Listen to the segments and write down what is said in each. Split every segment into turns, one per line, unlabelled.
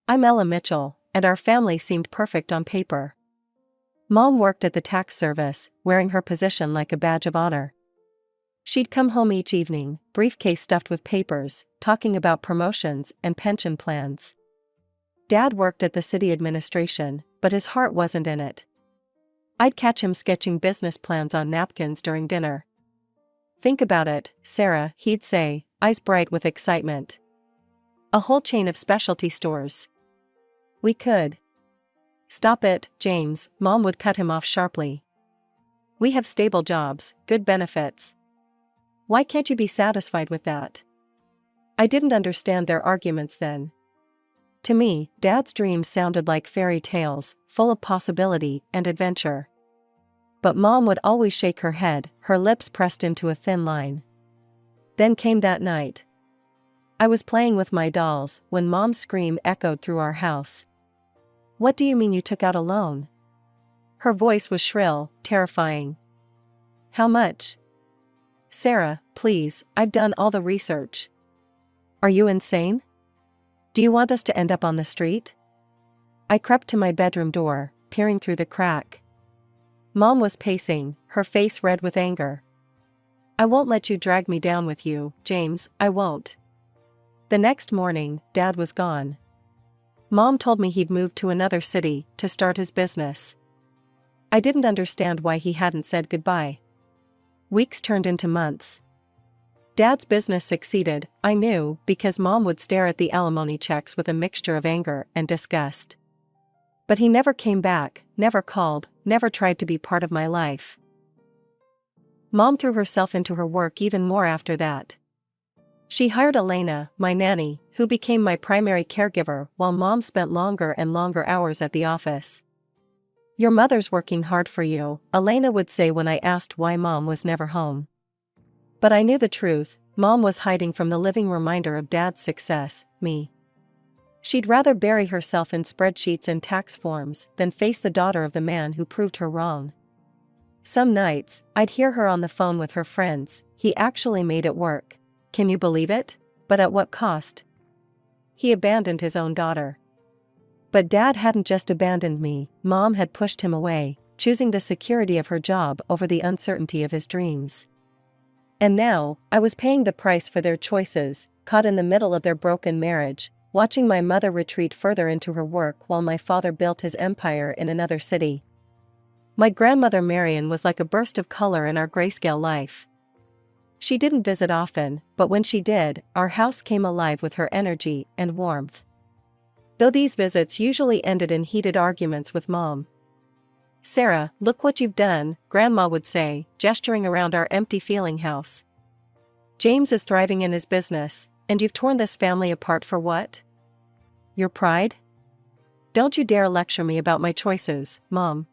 I'm Ella Mitchell, and our family seemed perfect on paper. Mom worked at the tax service, wearing her position like a badge of honor. She'd come home each evening, briefcase stuffed with papers, talking about promotions and pension plans. Dad worked at the city administration, but his heart wasn't in it. I'd catch him sketching business plans on napkins during dinner. "Think about it, Sarah," he'd say, eyes bright with excitement. "A whole chain of specialty stores. We could." "Stop it, James," Mom would cut him off sharply. "We have stable jobs, good benefits. Why can't you be satisfied with that?" I didn't understand their arguments then. To me, Dad's dreams sounded like fairy tales, full of possibility and adventure. But Mom would always shake her head, her lips pressed into a thin line. Then came that night. I was playing with my dolls when Mom's scream echoed through our house. "What do you mean you took out a loan?" Her voice was shrill, terrifying. "How much?" "Sarah, please, I've done all the research." "Are you insane? Do you want us to end up on the street?" I crept to my bedroom door, peering through the crack. Mom was pacing, her face red with anger. "I won't let you drag me down with you, James, I won't." The next morning, Dad was gone. Mom told me he'd moved to another city to start his business. I didn't understand why he hadn't said goodbye. Weeks turned into months. Dad's business succeeded, I knew, because Mom would stare at the alimony checks with a mixture of anger and disgust. But he never came back, never called, never tried to be part of my life. Mom threw herself into her work even more after that. She hired Elena, my nanny, who became my primary caregiver while Mom spent longer and longer hours at the office. "Your mother's working hard for you," Elena would say when I asked why Mom was never home. But I knew the truth, Mom was hiding from the living reminder of Dad's success, me. She'd rather bury herself in spreadsheets and tax forms than face the daughter of the man who proved her wrong. Some nights, I'd hear her on the phone with her friends. "He actually made it work. Can you believe it? But at what cost? He abandoned his own daughter." But Dad hadn't just abandoned me, Mom had pushed him away, choosing the security of her job over the uncertainty of his dreams. And now, I was paying the price for their choices, caught in the middle of their broken marriage, watching my mother retreat further into her work while my father built his empire in another city. My grandmother Marion was like a burst of color in our grayscale life. She didn't visit often, but when she did, our house came alive with her energy and warmth. Though these visits usually ended in heated arguments with Mom. "Sarah, look what you've done," Grandma would say, gesturing around our empty feeling house. "James is thriving in his business, and you've torn this family apart for what? Your pride? Don't you dare lecture me about my choices, Mom."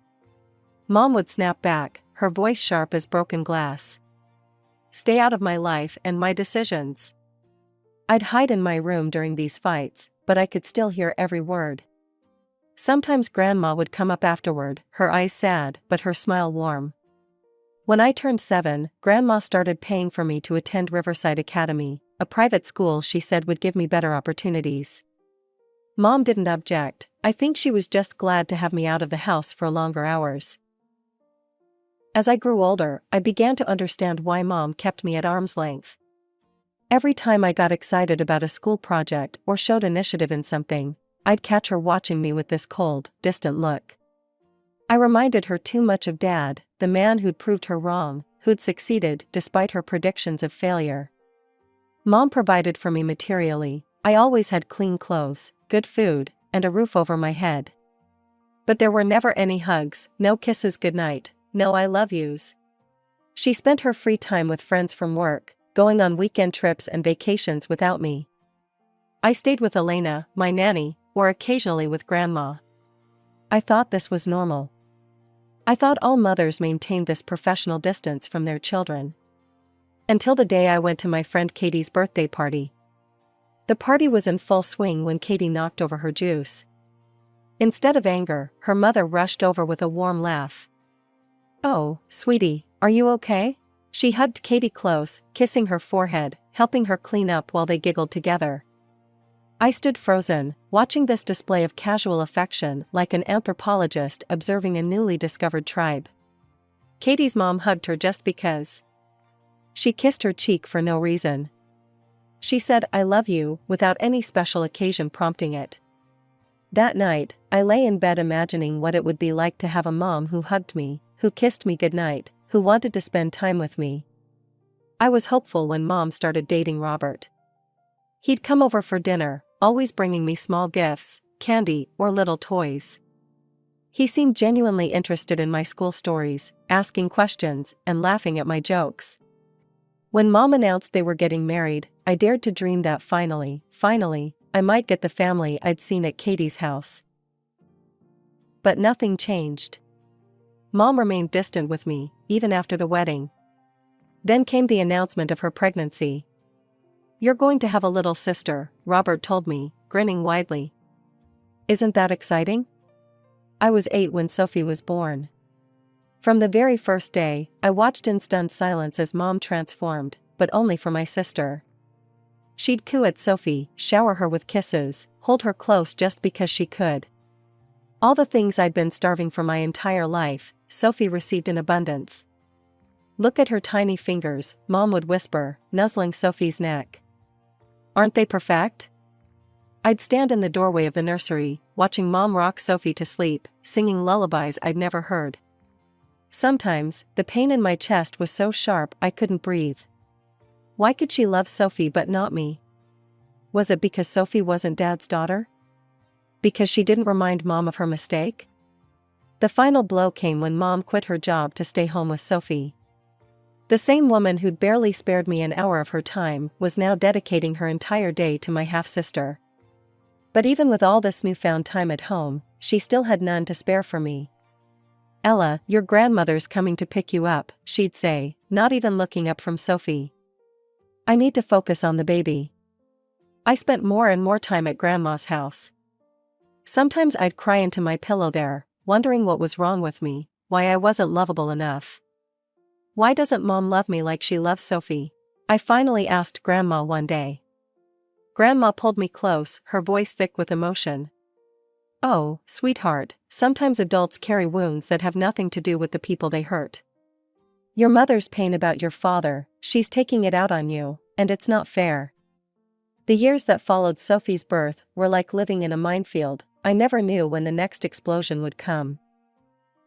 Mom would snap back, her voice sharp as broken glass. "Stay out of my life and my decisions." I'd hide in my room during these fights, but I could still hear every word. Sometimes Grandma would come up afterward, her eyes sad but her smile warm. When I turned 7, Grandma started paying for me to attend Riverside Academy, a private school she said would give me better opportunities. Mom didn't object. I think she was just glad to have me out of the house for longer hours. As I grew older, I began to understand why Mom kept me at arm's length. Every time I got excited about a school project or showed initiative in something, I'd catch her watching me with this cold, distant look. I reminded her too much of Dad, the man who'd proved her wrong, who'd succeeded despite her predictions of failure. Mom provided for me materially. I always had clean clothes, good food, and a roof over my head. But there were never any hugs, no kisses goodnight, no I love yous. She spent her free time with friends from work, going on weekend trips and vacations without me. I stayed with Elena, my nanny, or occasionally with Grandma. I thought this was normal. I thought all mothers maintained this professional distance from their children. Until the day I went to my friend Katie's birthday party. The party was in full swing when Katie knocked over her juice. Instead of anger, her mother rushed over with a warm laugh. "Oh, sweetie, are you okay?" She hugged Katie close, kissing her forehead, helping her clean up while they giggled together. I stood frozen, watching this display of casual affection like an anthropologist observing a newly discovered tribe. Katie's mom hugged her just because. She kissed her cheek for no reason. She said, "I love you," without any special occasion prompting it. That night, I lay in bed imagining what it would be like to have a mom who hugged me, who kissed me goodnight, who wanted to spend time with me. I was hopeful when Mom started dating Robert. He'd come over for dinner, always bringing me small gifts, candy, or little toys. He seemed genuinely interested in my school stories, asking questions, and laughing at my jokes. When Mom announced they were getting married, I dared to dream that finally, I might get the family I'd seen at Katie's house. But nothing changed. Mom remained distant with me, even after the wedding. Then came the announcement of her pregnancy. "You're going to have a little sister," Robert told me, grinning widely. "Isn't that exciting?" I was 8 when Sophie was born. From the very first day, I watched in stunned silence as Mom transformed, but only for my sister. She'd coo at Sophie, shower her with kisses, hold her close just because she could. All the things I'd been starving for my entire life, Sophie received in abundance. "Look at her tiny fingers," Mom would whisper, nuzzling Sophie's neck. "Aren't they perfect?" I'd stand in the doorway of the nursery, watching Mom rock Sophie to sleep, singing lullabies I'd never heard. Sometimes, the pain in my chest was so sharp I couldn't breathe. Why could she love Sophie but not me? Was it because Sophie wasn't Dad's daughter? Because she didn't remind Mom of her mistake? The final blow came when Mom quit her job to stay home with Sophie. The same woman who'd barely spared me an hour of her time was now dedicating her entire day to my half-sister. But even with all this newfound time at home, she still had none to spare for me. "Ella, your grandmother's coming to pick you up," she'd say, not even looking up from Sophie. "I need to focus on the baby." I spent more and more time at Grandma's house. Sometimes I'd cry into my pillow there, wondering what was wrong with me, why I wasn't lovable enough. "Why doesn't Mom love me like she loves Sophie?" I finally asked Grandma one day. Grandma pulled me close, her voice thick with emotion. "Oh, sweetheart, sometimes adults carry wounds that have nothing to do with the people they hurt. Your mother's pain about your father, she's taking it out on you, and it's not fair." The years that followed Sophie's birth were like living in a minefield. I never knew when the next explosion would come.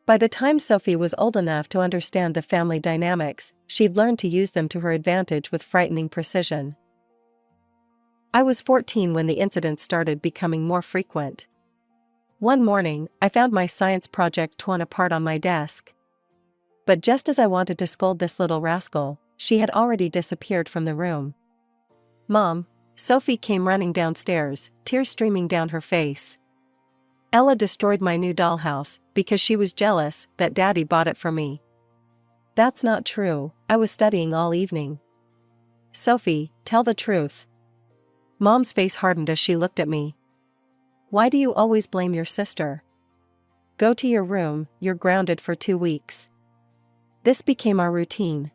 By the time Sophie was old enough to understand the family dynamics, she'd learned to use them to her advantage with frightening precision. I was 14 when the incidents started becoming more frequent. One morning, I found my science project torn apart on my desk. But just as I wanted to scold this little rascal, she had already disappeared from the room. "Mom," Sophie came running downstairs, tears streaming down her face. "Ella destroyed my new dollhouse because she was jealous that Daddy bought it for me." "That's not true, I was studying all evening." "Sophie, tell the truth." Mom's face hardened as she looked at me. "Why do you always blame your sister? Go to your room, you're grounded for 2 weeks." This became our routine.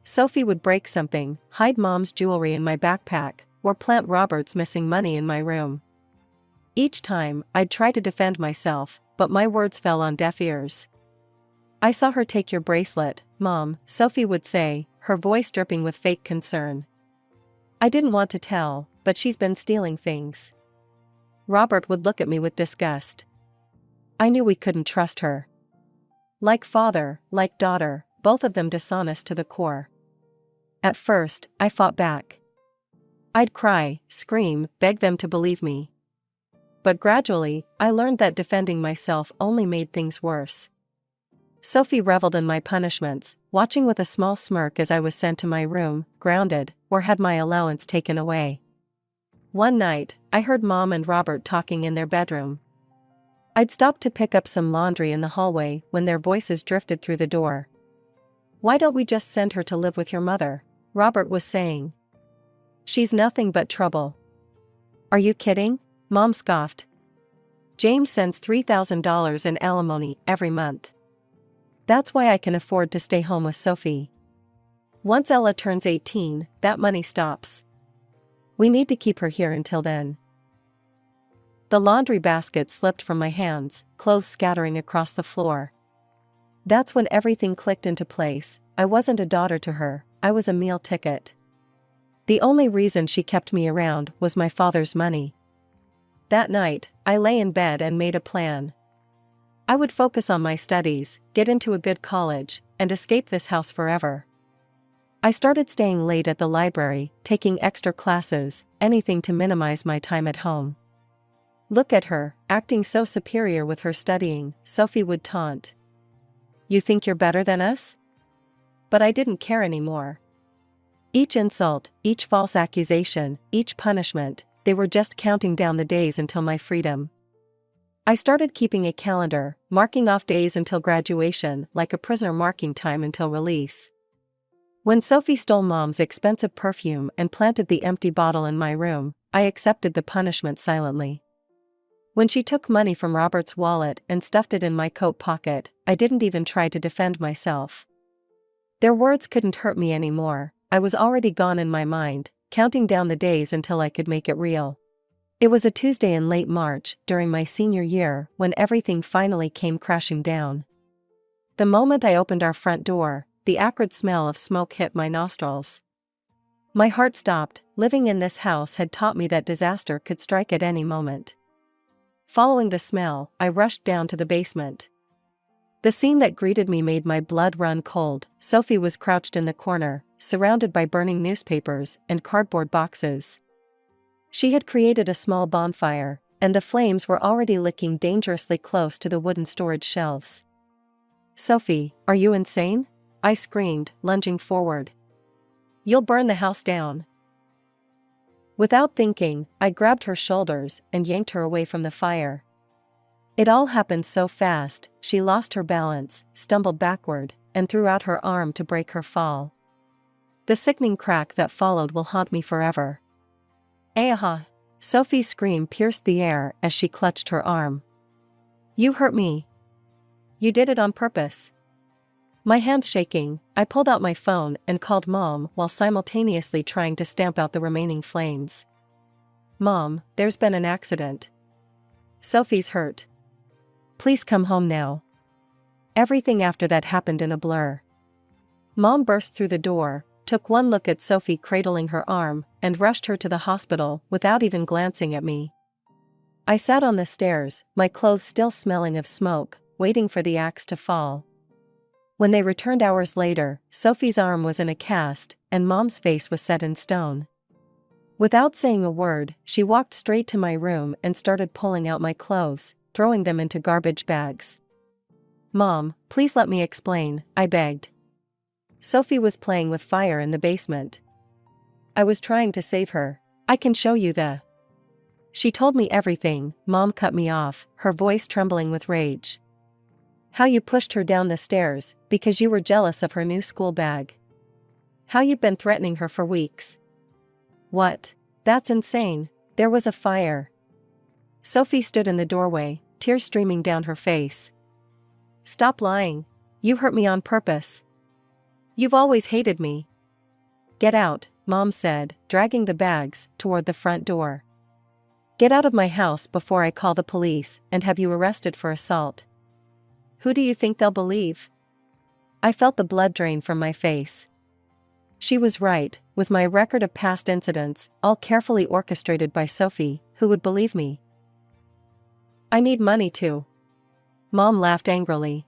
Sophie would break something, hide Mom's jewelry in my backpack, or plant Robert's missing money in my room. Each time, I'd try to defend myself, but my words fell on deaf ears. "I saw her take your bracelet, Mom," Sophie would say, her voice dripping with fake concern. "I didn't want to tell, but she's been stealing things." Robert would look at me with disgust. I knew we couldn't trust her. Like father, like daughter, both of them dishonest to the core. At first, I fought back. I'd cry, scream, beg them to believe me. But gradually, I learned that defending myself only made things worse. Sophie reveled in my punishments, watching with a small smirk as I was sent to my room, grounded, or had my allowance taken away. One night, I heard Mom and Robert talking in their bedroom. I'd stopped to pick up some laundry in the hallway when their voices drifted through the door. "Why don't we just send her to live with your mother?" Robert was saying. "She's nothing but trouble." "Are you kidding?" Mom scoffed. "James sends $3,000 in alimony every month. That's why I can afford to stay home with Sophie. Once Ella turns 18, that money stops. We need to keep her here until then." The laundry basket slipped from my hands, clothes scattering across the floor. That's when everything clicked into place. I wasn't a daughter to her, I was a meal ticket. The only reason she kept me around was my father's money. That night, I lay in bed and made a plan. I would focus on my studies, get into a good college, and escape this house forever. I started staying late at the library, taking extra classes, anything to minimize my time at home. "Look at her, acting so superior with her studying," Sophie would taunt. "You think you're better than us?" But I didn't care anymore. Each insult, each false accusation, each punishment, they were just counting down the days until my freedom. I started keeping a calendar, marking off days until graduation, like a prisoner marking time until release. When Sophie stole Mom's expensive perfume and planted the empty bottle in my room, I accepted the punishment silently. When she took money from Robert's wallet and stuffed it in my coat pocket, I didn't even try to defend myself. Their words couldn't hurt me anymore. I was already gone in my mind, counting down the days until I could make it real. It was a Tuesday in late March, during my senior year, when everything finally came crashing down. The moment I opened our front door, the acrid smell of smoke hit my nostrils. My heart stopped. Living in this house had taught me that disaster could strike at any moment. Following the smell, I rushed down to the basement. The scene that greeted me made my blood run cold. Sophie was crouched in the corner, surrounded by burning newspapers and cardboard boxes. She had created a small bonfire, and the flames were already licking dangerously close to the wooden storage shelves. "Sophie, are you insane?" I screamed, lunging forward. "You'll burn the house down." Without thinking, I grabbed her shoulders and yanked her away from the fire. It all happened so fast. She lost her balance, stumbled backward, and threw out her arm to break her fall. The sickening crack that followed will haunt me forever. "Aha!" Sophie's scream pierced the air as she clutched her arm. "You hurt me. You did it on purpose." My hands shaking, I pulled out my phone and called Mom while simultaneously trying to stamp out the remaining flames. "Mom, there's been an accident. Sophie's hurt. Please come home now." Everything after that happened in a blur. Mom burst through the door, took one look at Sophie cradling her arm, and rushed her to the hospital without even glancing at me. I sat on the stairs, my clothes still smelling of smoke, waiting for the axe to fall. When they returned hours later, Sophie's arm was in a cast, and Mom's face was set in stone. Without saying a word, she walked straight to my room and started pulling out my clothes, throwing them into garbage bags. "Mom, please let me explain," I begged. "Sophie was playing with fire in the basement. I was trying to save her. I can show you the..." She told me everything. Mom cut me off, her voice trembling with rage. "How you pushed her down the stairs, because you were jealous of her new school bag. How you've been threatening her for weeks." "What? That's insane. There was a fire." Sophie stood in the doorway, tears streaming down her face. "Stop lying. You hurt me on purpose. You've always hated me." "Get out," Mom said, dragging the bags toward the front door. "Get out of my house before I call the police and have you arrested for assault. Who do you think they'll believe?" I felt the blood drain from my face. She was right. With my record of past incidents, all carefully orchestrated by Sophie, who would believe me? "I need money too." Mom laughed angrily.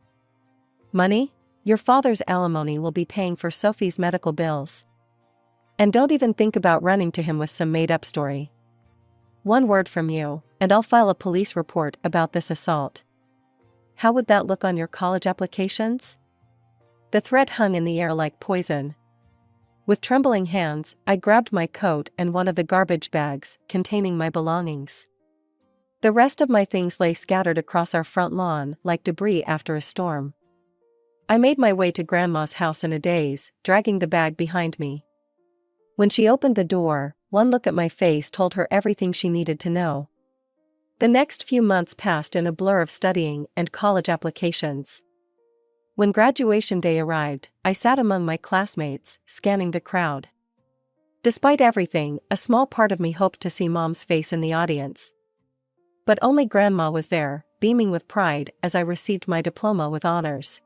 "Money? Your father's alimony will be paying for Sophie's medical bills. And don't even think about running to him with some made-up story. One word from you, and I'll file a police report about this assault. How would that look on your college applications?" The threat hung in the air like poison. With trembling hands, I grabbed my coat and one of the garbage bags containing my belongings. The rest of my things lay scattered across our front lawn like debris after a storm. I made my way to Grandma's house in a daze, dragging the bag behind me. When she opened the door, one look at my face told her everything she needed to know. The next few months passed in a blur of studying and college applications. When graduation day arrived, I sat among my classmates, scanning the crowd. Despite everything, a small part of me hoped to see Mom's face in the audience. But only Grandma was there, beaming with pride as I received my diploma with honors.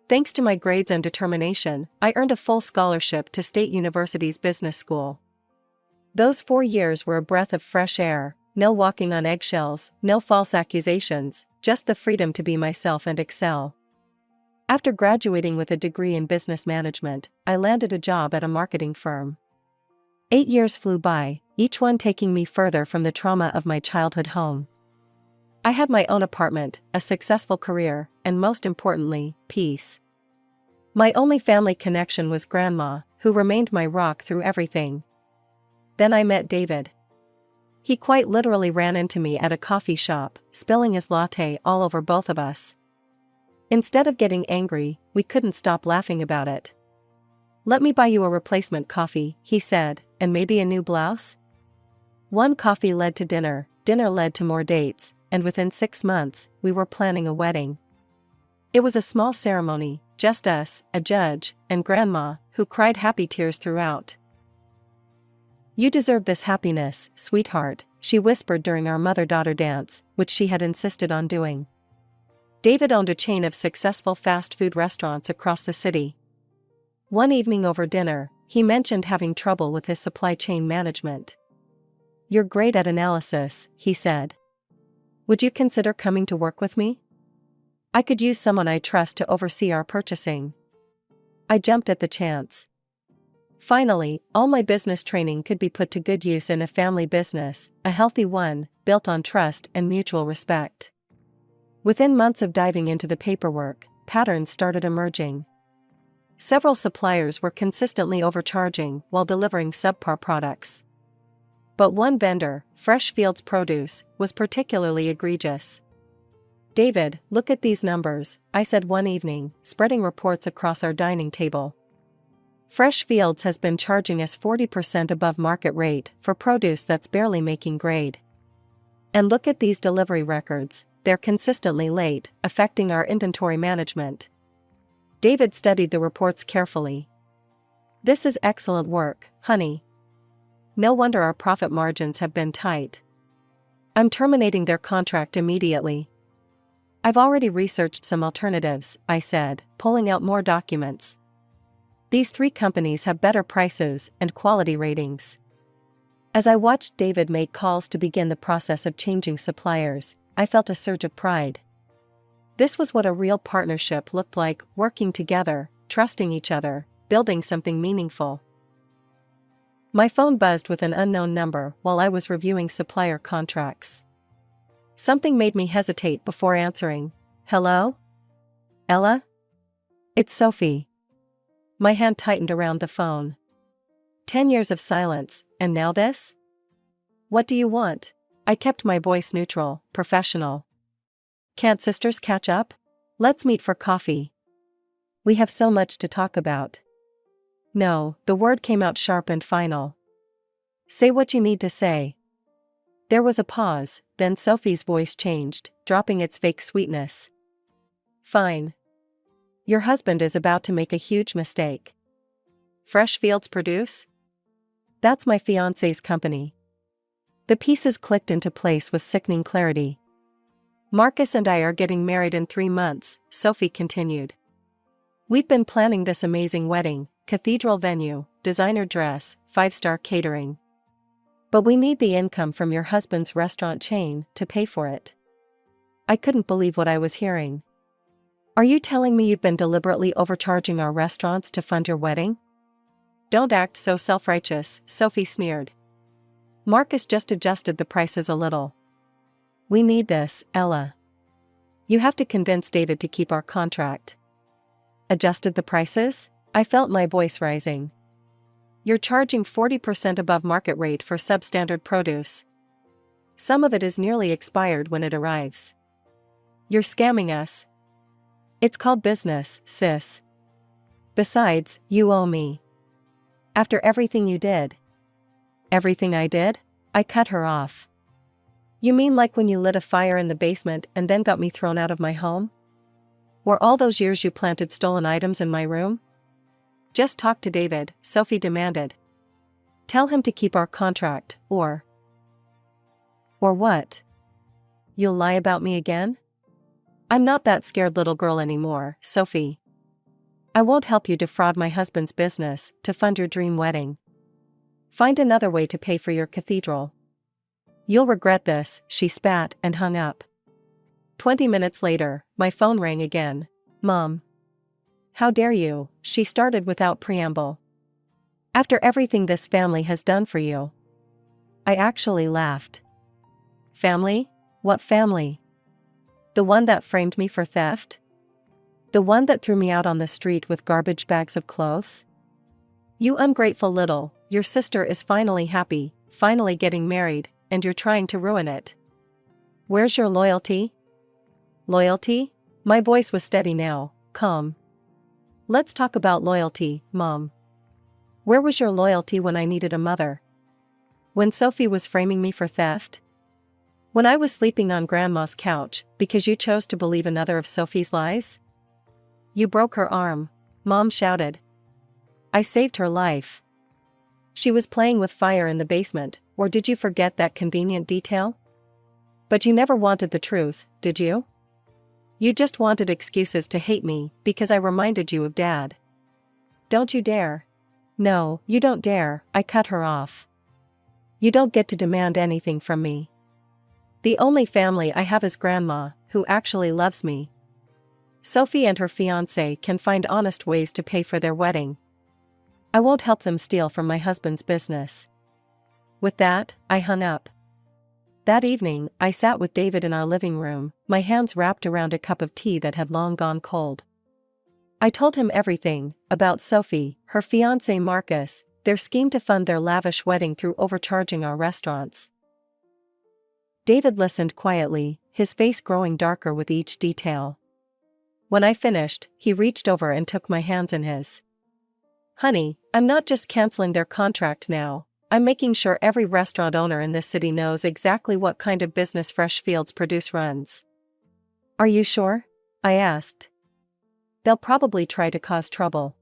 Thanks to my grades and determination, I earned a full scholarship to State University's business school. Those 4 years were a breath of fresh air, no walking on eggshells, no false accusations, just the freedom to be myself and excel. After graduating with a degree in business management, I landed a job at a marketing firm. 8 years flew by, each one taking me further from the trauma of my childhood home. I had my own apartment, a successful career, and most importantly, peace. My only family connection was Grandma, who remained my rock through everything. Then I met David. He quite literally ran into me at a coffee shop, spilling his latte all over both of us. Instead of getting angry, we couldn't stop laughing about it. "Let me buy you a replacement coffee," he said, "and maybe a new blouse?" One coffee led to dinner, dinner led to more dates, and within 6 months, we were planning a wedding. It was a small ceremony, just us, a judge, and Grandma, who cried happy tears throughout. "You deserve this happiness, sweetheart," she whispered during our mother-daughter dance, which she had insisted on doing. David owned a chain of successful fast food restaurants across the city. One evening over dinner, he mentioned having trouble with his supply chain management. "You're great at analysis," he said. "Would you consider coming to work with me? I could use someone I trust to oversee our purchasing." I jumped at the chance. Finally, all my business training could be put to good use in a family business, a healthy one, built on trust and mutual respect. Within months of diving into the paperwork, patterns started emerging. Several suppliers were consistently overcharging while delivering subpar products. But one vendor, Fresh Fields Produce, was particularly egregious. "David, look at these numbers," I said one evening, spreading reports across our dining table. "Fresh Fields has been charging us 40% above market rate for produce that's barely making grade. And look at these delivery records, they're consistently late, affecting our inventory management." David studied the reports carefully. "This is excellent work, honey. No wonder our profit margins have been tight. I'm terminating their contract immediately." "I've already researched some alternatives," I said, pulling out more documents. "These 3 companies have better prices and quality ratings." As I watched David make calls to begin the process of changing suppliers, I felt a surge of pride. This was what a real partnership looked like, working together, trusting each other, building something meaningful. My phone buzzed with an unknown number while I was reviewing supplier contracts. Something made me hesitate before answering. "Hello? Ella? It's Sophie." My hand tightened around the phone. 10 years of silence, and now this? "What do you want?" I kept my voice neutral, professional. "Can't sisters catch up? Let's meet for coffee. We have so much to talk about." "No," the word came out sharp and final. "Say what you need to say." There was a pause, then Sophie's voice changed, dropping its fake sweetness. "Fine. Your husband is about to make a huge mistake." "Fresh Fields Produce?" "That's my fiance's company." The pieces clicked into place with sickening clarity. "Marcus and I are getting married in 3 months, Sophie continued. "We've been planning this amazing wedding, cathedral venue, designer dress, 5-star catering. But we need the income from your husband's restaurant chain to pay for it." I couldn't believe what I was hearing. "Are you telling me you've been deliberately overcharging our restaurants to fund your wedding?" "Don't act so self-righteous," Sophie sneered. "Marcus just adjusted the prices a little." "We need this, Ella. You have to convince David to keep our contract." "Adjusted the prices?" I felt my voice rising. "You're charging 40% above market rate for substandard produce. Some of it is nearly expired when it arrives. You're scamming us." "It's called business, sis. Besides, you owe me. After everything you did." "Everything I did?" I cut her off. "You mean like when you lit a fire in the basement and then got me thrown out of my home? Were all those years you planted stolen items in my room?" "Just talk to David," Sophie demanded. "Tell him to keep our contract, or..." "Or what?" You'll lie about me again? I'm not that scared little girl anymore, Sophie. I won't help you defraud my husband's business to fund your dream wedding. Find another way to pay for your cathedral. You'll regret this, she spat and hung up. 20 minutes later, my phone rang again. Mom. How dare you, she started without preamble. After everything this family has done for you. I actually laughed. Family? What family? The one that framed me for theft? The one that threw me out on the street with garbage bags of clothes? You ungrateful little, your sister is finally happy, finally getting married, and you're trying to ruin it. Where's your loyalty? Loyalty? My voice was steady now, calm. Let's talk about loyalty, Mom. Where was your loyalty when I needed a mother? When Sophie was framing me for theft? When I was sleeping on Grandma's couch because you chose to believe another of Sophie's lies? You broke her arm, Mom shouted. I saved her life. She was playing with fire in the basement, or did you forget that convenient detail? But you never wanted the truth, did you? You just wanted excuses to hate me because I reminded you of Dad. Don't you dare. No, you don't dare, I cut her off. You don't get to demand anything from me. The only family I have is Grandma, who actually loves me. Sophie and her fiance can find honest ways to pay for their wedding. I won't help them steal from my husband's business. With that, I hung up. That evening, I sat with David in our living room, my hands wrapped around a cup of tea that had long gone cold. I told him everything, about Sophie, her fiancé Marcus, their scheme to fund their lavish wedding through overcharging our restaurants. David listened quietly, his face growing darker with each detail. When I finished, he reached over and took my hands in his. Honey, I'm not just canceling their contract now, I'm making sure every restaurant owner in this city knows exactly what kind of business Fresh Fields Produce runs. Are you sure? I asked. They'll probably try to cause trouble.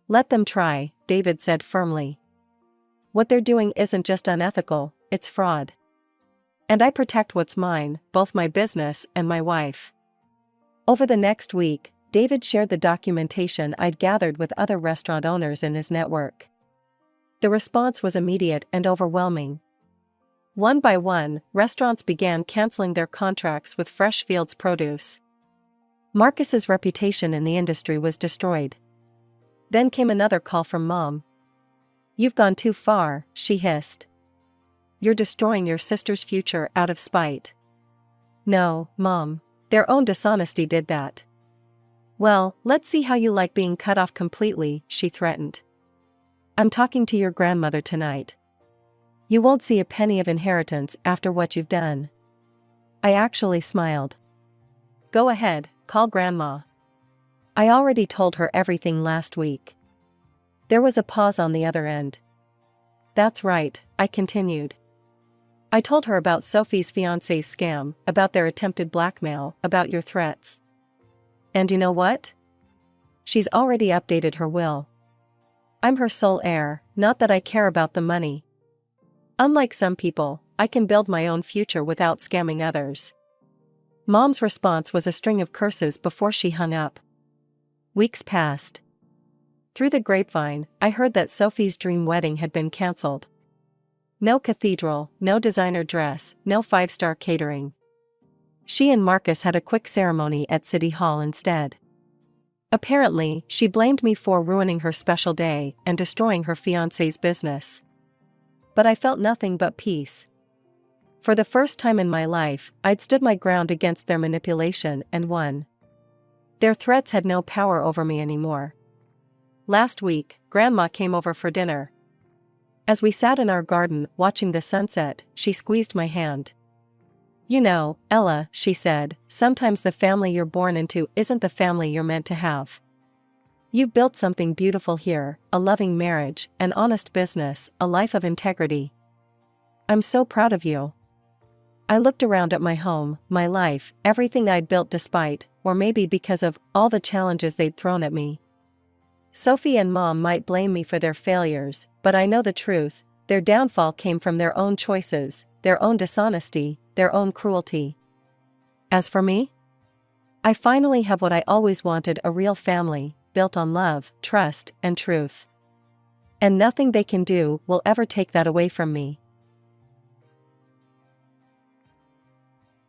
Let them try, David said firmly. What they're doing isn't just unethical, it's fraud. And I protect what's mine, both my business and my wife. Over the next week, David shared the documentation I'd gathered with other restaurant owners in his network. The response was immediate and overwhelming. One by one, restaurants began canceling their contracts with Fresh Fields Produce. Marcus's reputation in the industry was destroyed. Then came another call from Mom. You've gone too far, she hissed. You're destroying your sister's future out of spite. No, Mom. Their own dishonesty did that. Well, let's see how you like being cut off completely, she threatened. I'm talking to your grandmother tonight. You won't see a penny of inheritance after what you've done. I actually smiled. Go ahead, call Grandma. I already told her everything last week. There was a pause on the other end. That's right, I continued. I told her about Sophie's fiancé's scam, about their attempted blackmail, about your threats. And you know what? She's already updated her will. I'm her sole heir, not that I care about the money. Unlike some people, I can build my own future without scamming others. Mom's response was a string of curses before she hung up. Weeks passed. Through the grapevine, I heard that Sophie's dream wedding had been cancelled. No cathedral, no designer dress, no five-star catering. She and Marcus had a quick ceremony at City Hall instead. Apparently, she blamed me for ruining her special day and destroying her fiancé's business. But I felt nothing but peace. For the first time in my life, I'd stood my ground against their manipulation and won. Their threats had no power over me anymore. Last week, Grandma came over for dinner. As we sat in our garden watching the sunset, she squeezed my hand. You know, Ella, she said, sometimes the family you're born into isn't the family you're meant to have. You've built something beautiful here, a loving marriage, an honest business, a life of integrity. I'm so proud of you. I looked around at my home, my life, everything I'd built despite, or maybe because of, all the challenges they'd thrown at me. Sophie and Mom might blame me for their failures, but I know the truth, their downfall came from their own choices, their own dishonesty, their own cruelty. As for me, I finally have what I always wanted, a real family, built on love, trust, and truth. And nothing they can do will ever take that away from me.